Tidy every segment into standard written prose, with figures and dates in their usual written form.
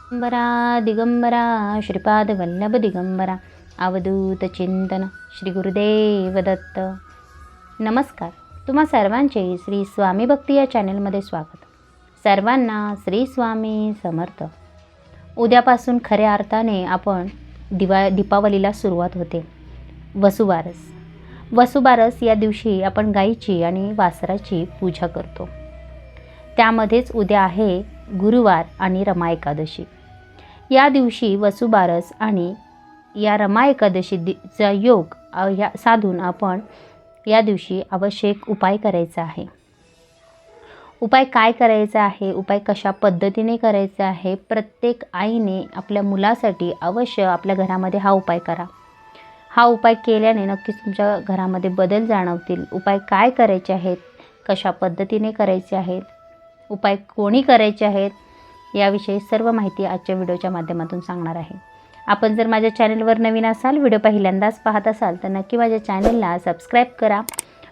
दिगंबरा दिगंबरा श्रीपादवल्लभ दिगंबरा अवधूत चिंतन श्री गुरुदेव दत्त. नमस्कार. तुम्हा सर्वांचे श्री स्वामी भक्ती या चॅनलमध्ये स्वागत. सर्वांना श्री स्वामी समर्थ. उद्यापासून खऱ्या अर्थाने आपण दीपावलीला सुरुवात होते. वसुबारस या दिवशी आपण गाईची आणि वासराची पूजा करतो. त्यामध्येच उद्या आहे गुरुवार आणि रमा एकादशी. या दिवशी वसुबारस आणि या रमा एकादशीचा योग साधून आपण या दिवशी आवश्यक उपाय करायचा आहे. उपाय काय करायचा आहे, उपाय कशा पद्धतीने करायचा आहे, प्रत्येक आईने आपल्या मुलासाठी अवश्य आपल्या घरामध्ये हा उपाय करा. हा उपाय केल्याने नक्कीच तुमच्या घरामध्ये बदल जाणवतील. उपाय काय करायचे आहेत, कशा पद्धतीने करायचे आहेत, उपाय कोणी करायचे आहेत, याविषयी सर्व माहिती आजच्या व्हिडिओच्या माध्यमातून सांगणार आहे. आपण जर माझ्या चॅनलवर नवीन असाल, व्हिडिओ पहिल्यांदाच पाहत असाल तर नक्की माझ्या चॅनलला सबस्क्राईब करा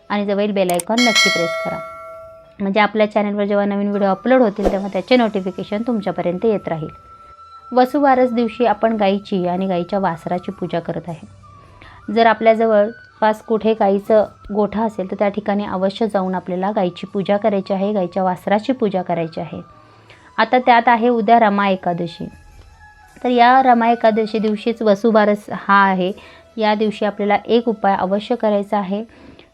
आणि जवळील बेल आयकॉन नक्की प्रेस करा. म्हणजे आपल्या चॅनलवर जेव्हा नवीन व्हिडिओ अपलोड होतील तेव्हा त्याचे नोटिफिकेशन तुमच्यापर्यंत येत राहील. वसुबारस दिवशी आपण गाईची आणि गाईच्या वासराची पूजा करत आहे. जर आपल्याजवळ कुठे गाईचं गोठा असेल तर त्या ठिकाणी अवश्य जाऊन आपल्याला गाईची पूजा करायची आहे, गाईच्या वासराची पूजा करायची आहे. आता त्यात आहे उद्या रमा एकादशी. तर या रमा एकादशी दिवशीच वसुबारस हा आहे. या दिवशी आपल्याला एक उपाय अवश्य करायचा आहे.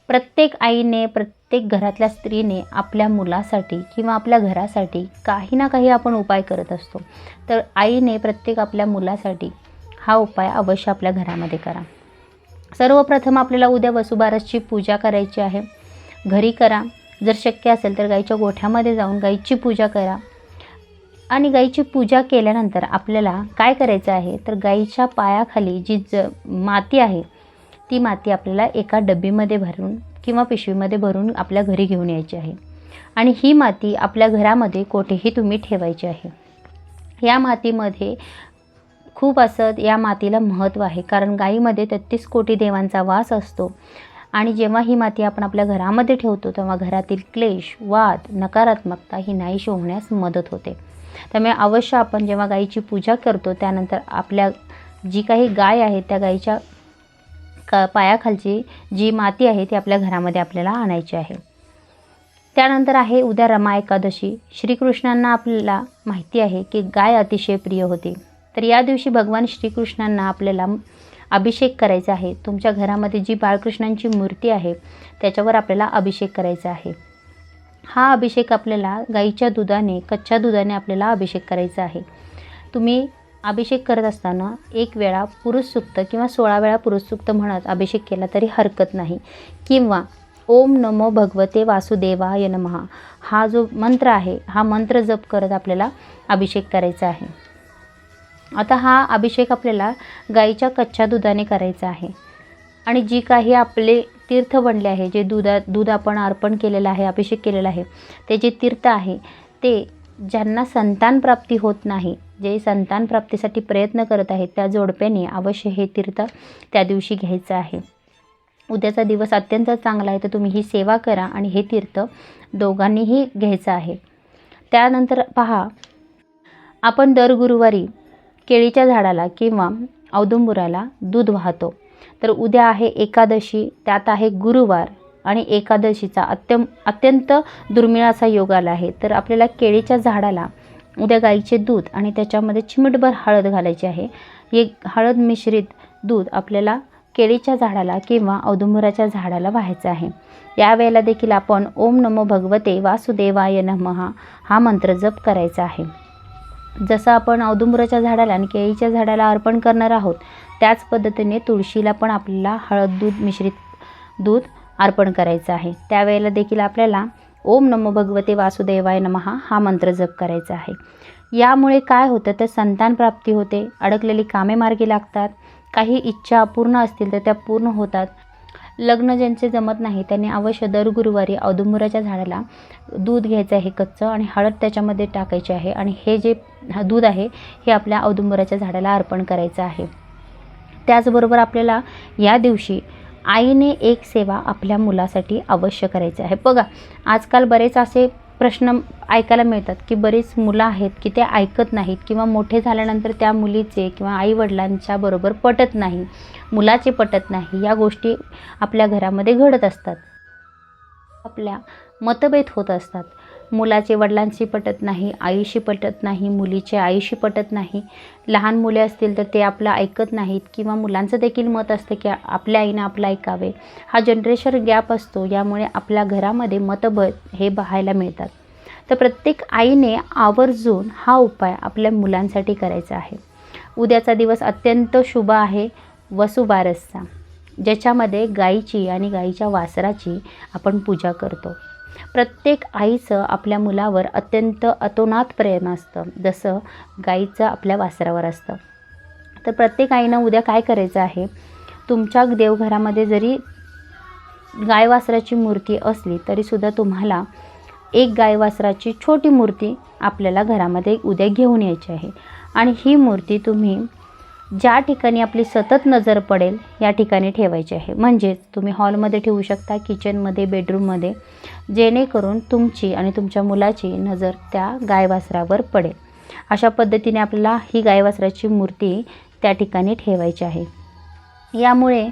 प्रत्येक आईने, प्रत्येक घरातल्या स्त्रीने आपल्या मुलासाठी किंवा आपल्या घरासाठी काही ना काही आपण उपाय करत असतो. तर आईने प्रत्येक आपल्या मुलासाठी हा उपाय अवश्य आपल्या घरामध्ये करा. सर्वप्रथम आपल्याला उद्या वसुबारसची पूजा करायची आहे. घरी करा, जर शक्य असेल तर गाईच्या गोठ्यामध्ये जाऊन गाईची पूजा करा. आणि गाईची पूजा केल्यानंतर आपल्याला काय करायचं आहे, तर गाईच्या पायाखाली जी माती आहे ती माती आपल्याला एका डब्बीमध्ये भरून किंवा पिशवीमध्ये भरून आपल्या घरी घेऊन यायची आहे. आणि ही माती आपल्या घरामध्ये कोठेही तुम्ही ठेवायची आहे. या मातीमध्ये खूप असं या मातीला महत्त्व आहे, कारण गाईमध्ये 33 कोटी देवांचा वास असतो. आणि जेव्हा ही माती आपण आपल्या घरामध्ये ठेवतो तेव्हा घरातील क्लेश, वाद, नकारात्मकता ही नाहीशी होण्यास मदत होते. त्यामुळे अवश्य आपण जेव्हा गाईची पूजा करतो त्यानंतर आपल्या जी काही गाय आहे त्या गाईच्या पायाखालची जी माती आहे ती आपल्या घरामध्ये आपल्याला आणायची आहे. त्यानंतर आहे उद्या रमा एकादशी. श्रीकृष्णांना आपल्याला माहिती आहे की गाय अतिशय प्रिय होती. तर या दिवशी भगवान श्रीकृष्णांना आपल्याला अभिषेक करायचा आहे. तुमच्या घरामध्ये जी बाळकृष्णांची मूर्ती आहे त्याच्यावर आपल्याला अभिषेक करायचा आहे. हा अभिषेक आपल्याला गाईच्या दुधाने, कच्च्या दुधाने आपल्याला अभिषेक करायचा आहे. तुम्ही अभिषेक करत असताना 1 वेळा पुरुष सूक्त किंवा 16 वेळा पुरुष सूक्त म्हणत अभिषेक केला तरी हरकत नाही. किंवा ओम नमो भगवते वासुदेवाय नमः हा जो मंत्र आहे हा मंत्र जप करत आपल्याला अभिषेक करायचा आहे. आता हा अभिषेक आपल्याला गाईच्या कच्च्या दुधाने करायचा आहे. आणि जी काही आपले तीर्थ बनले आहे, जे दूध आपण अर्पण केलेलं आहे, अभिषेक केलेला आहे, ते जे तीर्थ आहे ते ज्यांना संतान प्राप्ती होत नाही, जे संतान प्राप्तीसाठी प्रयत्न करत आहेत त्या जोडप्याने अवश्य हे तीर्थ त्या दिवशी घ्यायचं आहे. उद्याचा दिवस अत्यंत चांगला आहे तर तुम्ही ही सेवा करा आणि हे तीर्थ दोघांनीही घ्यायचं आहे. त्यानंतर पहा, आपण दर गुरुवारी केळीच्या झाडाला किंवा औदुंबराला दूध वाहतो. तर उद्या आहे एकादशी, त्यात आहे गुरुवार आणि एकादशीचा अत्यंत दुर्मिळ असा योग आला आहे. तर आपल्याला केळीच्या झाडाला उद्या गाईचे दूध आणि त्याच्यामध्ये चिमटभर हळद घालायची आहे. हे हळद मिश्रित दूध आपल्याला केळीच्या झाडाला किंवा औदुंबराच्या झाडाला वाहायचं आहे. यावेळेला देखील आपण ओम नमो भगवते वासुदेवाय नमः हा मंत्र जप करायचा आहे. जसं आपण औदुंबराच्या झाडाला आणि केळीच्या झाडाला अर्पण करणार आहोत त्याच पद्धतीने तुळशीला पण आपल्याला हळद दूध मिश्रित दूध अर्पण करायचं आहे. त्यावेळेला देखील आपल्याला ओम नमो भगवते वासुदेवाय नमः हा मंत्र जप करायचा आहे. यामुळे काय होतं तर संतान प्राप्ती होते, अडकलेली कामे मार्गी लागतात, काही इच्छा अपूर्ण असतील तर त्या पूर्ण होतात. लग्न ज्यांचे जमत नाही त्यांनी अवश्य दर गुरुवारी औदुंबराच्या झाडाला दूध घ्यायचं आहे कच्चं आणि हळद त्याच्यामध्ये टाकायची आहे आणि हे जे दूध आहे हे आपल्या औदुंबराच्या झाडाला अर्पण करायचं आहे. त्याचबरोबर आपल्याला या दिवशी आईने एक सेवा आपल्या मुलासाठी अवश्य करायची आहे. बघा, आजकाल बरेच असे प्रश्न ऐकायला मिळतात की बरीच मुलं आहेत की ते ऐकत नाहीत किंवा मोठे झाल्यानंतर त्या मुलीचे किंवा आईवडिलांच्या बरोबर पटत नाही, मुलाचे पटत नाही, या गोष्टी आपल्या घरामध्ये घडत असतात. आपल्या मतभेद होत असतात. मुलाचे वडिलांशी पटत नाही, आईशी पटत नाही, मुलीचे आईशी पटत नाही. लहान मुले असतील तर ते आपलं ऐकत नाहीत किंवा मुलांचं देखील मत असतं की आपल्या आईनं आपलं ऐकावे. हा जनरेशन गॅप असतो, यामुळे आपल्या घरामध्ये मतभेद हे पाहायला मिळतात. तर प्रत्येक आईने आवर्जून हा उपाय आपल्या मुलांसाठी करायचा आहे. उद्याचा दिवस अत्यंत शुभ आहे, वसुबारसचा, ज्याच्यामध्ये गाईची आणि गाईच्या वासराची आपण पूजा करतो. प्रत्येक आईचं आपल्या मुलावर अत्यंत अतोनात प्रेम असतं, जसं गाईचं आपल्या वासरावर असतं. तर प्रत्येक आईनं उद्या काय करायचं आहे, तुमच्या देवघरामध्ये जरी गाय वासराची मूर्ती असली तरीसुद्धा तुम्हाला एक गाय वासराची छोटी मूर्ती आपल्याला घरामध्ये उद्या घेऊन यायची आहे. आणि ही मूर्ती तुम्ही ज्या ठिकाणी आपली सतत नजर पडेल या ठिकाणी ठेवायची आहे. म्हणजेच तुम्ही हॉलमध्ये ठेवू शकता, किचनमध्ये, बेडरूममध्ये, जेणेकरून तुमची आणि तुमच्या मुलाची नजर त्या गाय वासरावर पडेल. अशा पद्धतीने आपल्याला ही गाय वासराची मूर्ती त्या ठिकाणी ठेवायची आहे. यामुळे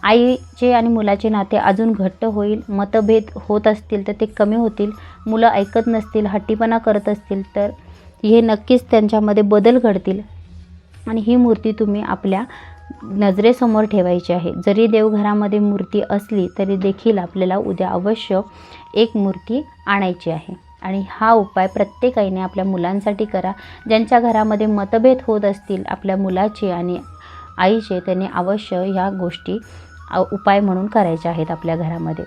आईचे आणि मुलाचे नाते अजून घट्ट होईल. मतभेद होत असतील तर ते कमी होतील. मुलं ऐकत नसतील, हट्टीपणा करत असतील तर हे नक्कीच त्यांच्यामध्ये बदल घडतील. आणि ही मूर्ती तुम्ही आपल्या नजरेसमोर ठेवायची आहे. जरी देवघरामध्ये मूर्ती असली तरी देखील आपल्याला उद्या अवश्य एक मूर्ती आणायची आहे. आणि हा उपाय प्रत्येक आईने आपल्या मुलांसाठी करा. ज्यांच्या घरामध्ये मतभेद होत असतील आपल्या मुलाचे आणि आईचे, त्यांनी अवश्य ह्या गोष्टी उपाय म्हणून करायच्या आहेत आपल्या घरामध्ये.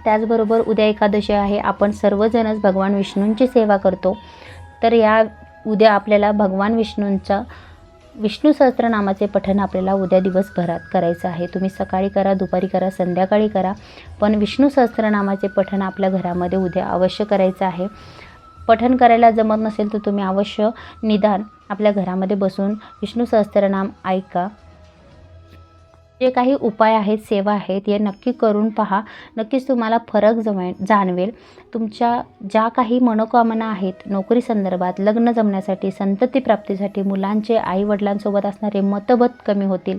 त्याचबरोबर उद्या एकादशी आहे. आपण सर्वजणच भगवान विष्णूंची सेवा करतो. तर या उद्या आपल्याला भगवान विष्णू सहस्त्रनामाचे पठण आपल्याला उद्या दिवसभरात करायचं आहे. तुम्ही सकाळी करा, दुपारी करा, संध्याकाळी करा, पण विष्णू सहस्त्रनामाचे पठण आपल्या घरामध्ये उद्या अवश्य करायचं आहे. पठण करायला जमत नसेल तर तुम्ही अवश्य निदान आपल्या घरामध्ये बसून विष्णू सहस्त्रनाम ऐका. जे काही उपाय आहेत, सेवा आहेत, हे नक्की करून पहा. नक्कीच तुम्हाला फरक जाणवेल. तुमच्या ज्या काही मनोकामना आहेत, नोकरी संदर्भात, लग्न जमण्यासाठी, संतती प्राप्तीसाठी, मुलांचे आईवडिलांसोबत असणारे मतभेद कमी होतील.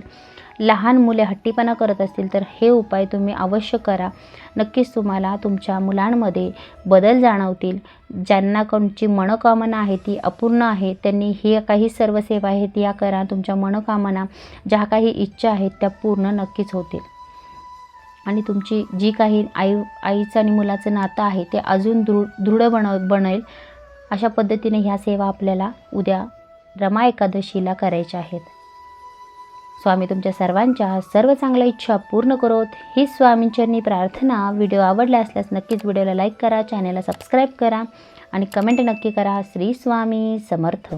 लहान मुले हट्टीपणा करत असतील तर हे उपाय तुम्ही अवश्य करा. नक्कीच तुम्हाला तुमच्या मुलांमध्ये बदल जाणवतील. ज्यांना कोणची मनोकामना आहे ती अपूर्ण आहे, त्यांनी ही काही सर्व सेवा आहेत या करा. तुमच्या मनोकामना, ज्या काही इच्छा आहेत त्या पूर्ण नक्कीच होतील. आणि तुमची जी काही आईचं आणि मुलाचं नातं आहे ते अजून दृढ बनेल. अशा पद्धतीने ह्या सेवा आपल्याला उद्या रमा एकादशीला करायच्या आहेत. स्वामी तुमच्या सर्वांच्या सर्व चांगल्या इच्छा पूर्ण करोत, ही स्वामींचरणी प्रार्थना. व्हिडिओ आवडला असल्यास नक्कीच व्हिडिओला लाईक करा, चॅनलला सबस्क्राईब करा आणि कमेंट नक्की करा. श्री स्वामी समर्थ.